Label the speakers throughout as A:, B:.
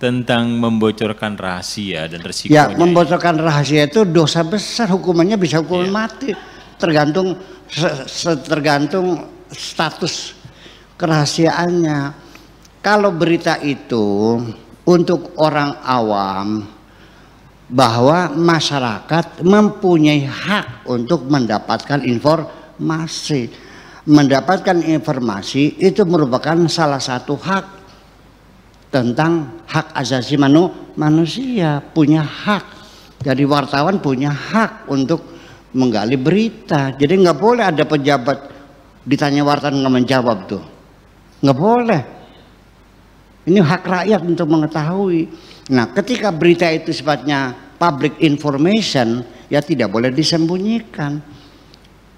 A: tentang membocorkan rahasia dan
B: Ya,
A: resikonya.
B: membocorkan rahasia itu dosa besar, hukumannya bisa hukuman mati. Tergantung tergantung status kerahasiaannya. Kalau berita itu untuk orang awam, bahwa masyarakat mempunyai hak untuk mendapatkan informasi. Mendapatkan informasi itu merupakan salah satu hak tentang hak asasi manusia, punya hak. Jadi wartawan punya hak untuk menggali berita. Jadi nggak boleh ada pejabat ditanya wartawan nggak menjawab tuh, nggak boleh. Ini hak rakyat untuk mengetahui. Nah, ketika berita itu sifatnya public information, ya tidak boleh disembunyikan.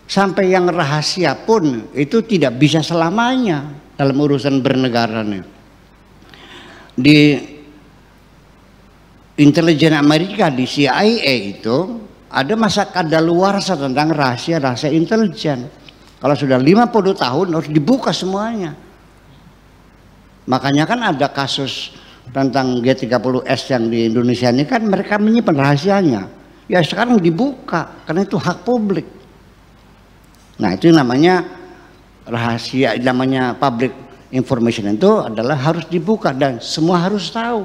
B: Sampai yang rahasia pun itu tidak bisa selamanya dalam urusan bernegara nih. Di intelijen Amerika, di CIA itu ada masa kadaluarsa tentang rahasia-rahasia intelijen. Kalau sudah 50 tahun harus dibuka semuanya. Makanya kan ada kasus tentang G30S yang di Indonesia ini kan mereka menyimpan rahasianya. Ya sekarang dibuka karena itu hak publik. Nah itu namanya rahasia, namanya public information itu adalah harus dibuka dan semua harus tahu.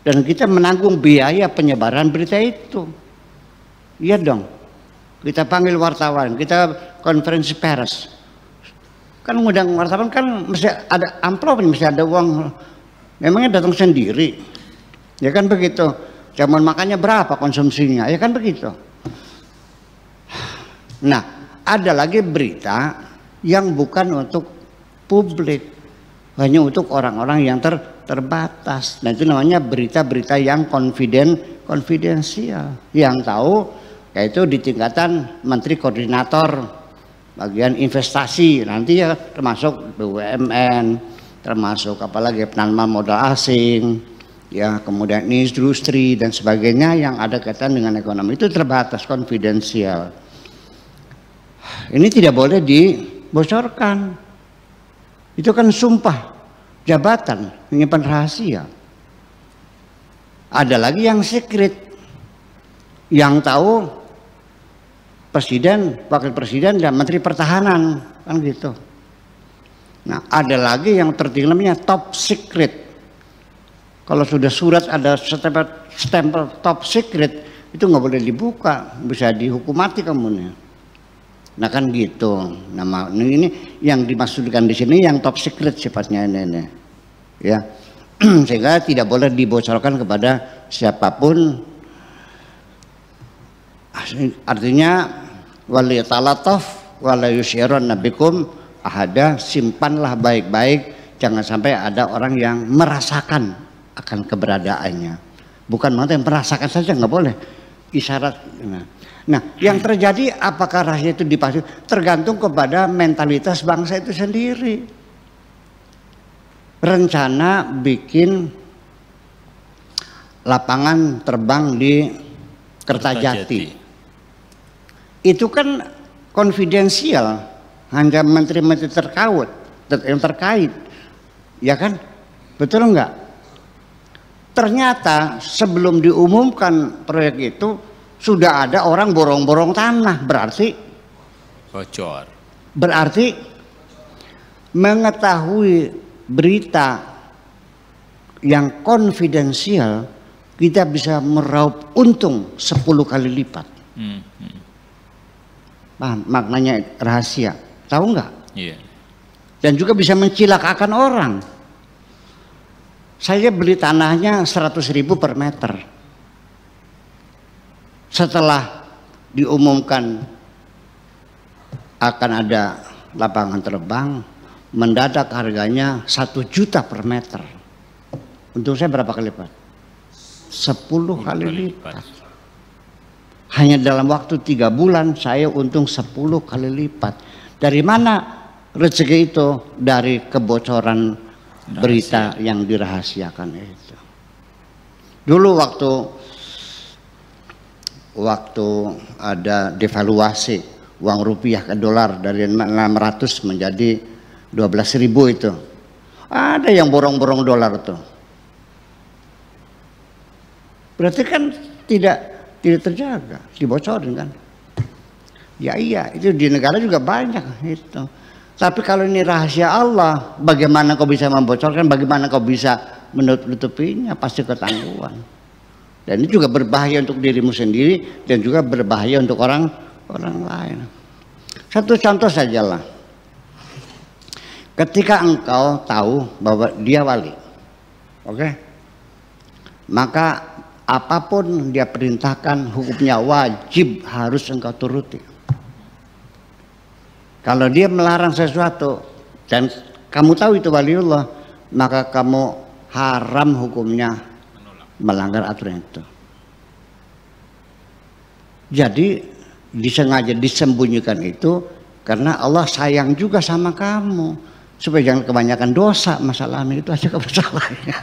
B: Dan kita menanggung biaya penyebaran berita itu. Iya dong. Kita panggil wartawan, kita konferensi pers. Kan ngundang wartawan kan mesti ada amplop, mesti ada uang. Memangnya datang sendiri. Ya kan begitu. Zaman makannya berapa konsumsinya? Ya kan begitu. Nah, ada lagi berita yang bukan untuk publik, hanya untuk orang-orang yang terbatas. Nah itu namanya berita-berita yang konfidensial. Yang tahu yaitu di tingkatan Menteri Koordinator bagian investasi, nanti ya termasuk BUMN, termasuk apalagi penanaman modal asing, ya kemudian industri dan sebagainya yang ada kaitan dengan ekonomi, itu terbatas, konfidensial. Ini tidak boleh dibocorkan. Itu kan sumpah jabatan, menyimpan rahasia. Ada lagi yang secret, yang tahu presiden, wakil presiden dan menteri pertahanan, kan gitu. Nah, ada lagi yang tertinggi namanya top secret. Kalau sudah surat ada stempel top secret, itu nggak boleh dibuka, bisa dihukum mati kamu nih. Nah kan gitu. Nama ini yang dimaksudkan di sini yang top secret sifatnya ini. Ya. Sehingga tidak boleh dibocorkan kepada siapapun. Artinya waliyatalataf wala yusyiran nabikum ahada, simpanlah baik-baik, jangan sampai ada orang yang merasakan akan keberadaannya. Bukan maksudnya merasakan saja, nggak boleh, isyarat. Nah, yang terjadi apakah rahasia itu dipasang tergantung kepada mentalitas bangsa itu sendiri. Rencana bikin lapangan terbang di Kertajati. Itu kan konfidensial, hanya menteri-menteri yang terkait, ya kan? Betul enggak? Ternyata sebelum diumumkan proyek itu sudah ada orang borong-borong tanah, berarti
A: bocor.
B: Berarti mengetahui berita yang konfidensial, kita bisa meraup untung 10 kali lipat. Paham maknanya rahasia? Tahu nggak?
A: Iya.
B: Dan juga bisa mencilakakan orang. Saya beli tanahnya 100.000 per meter. Setelah diumumkan akan ada lapangan terbang, mendadak harganya 1 juta per meter. Untuk saya berapa kali lipat? 10 kali lipat. Hanya dalam waktu 3 bulan saya untung 10 kali lipat. Dari mana rezeki itu? Dari kebocoran berita yang dirahasiakan itu. Dulu waktu ada devaluasi uang rupiah ke dolar dari 600 menjadi 12.000 itu, ada yang borong-borong dolar tuh. Berarti kan tidak terjaga, dibocorin kan? Ya iya, itu di negara juga banyak itu. Tapi kalau ini rahasia Allah, bagaimana kau bisa membocorkan? Bagaimana kau bisa menutupinya? Pasti ketahuan. Dan ini juga berbahaya untuk dirimu sendiri dan juga berbahaya untuk orang lain. Satu contoh sajalah. Ketika engkau tahu bahwa dia wali, oke? Maka apapun dia perintahkan, hukumnya wajib harus engkau turuti. Kalau dia melarang sesuatu dan kamu tahu itu waliullah, maka kamu haram hukumnya melanggar aturan itu. Jadi disengaja disembunyikan itu karena Allah sayang juga sama kamu, supaya jangan kebanyakan dosa masalahnya, itu aja masalahnya.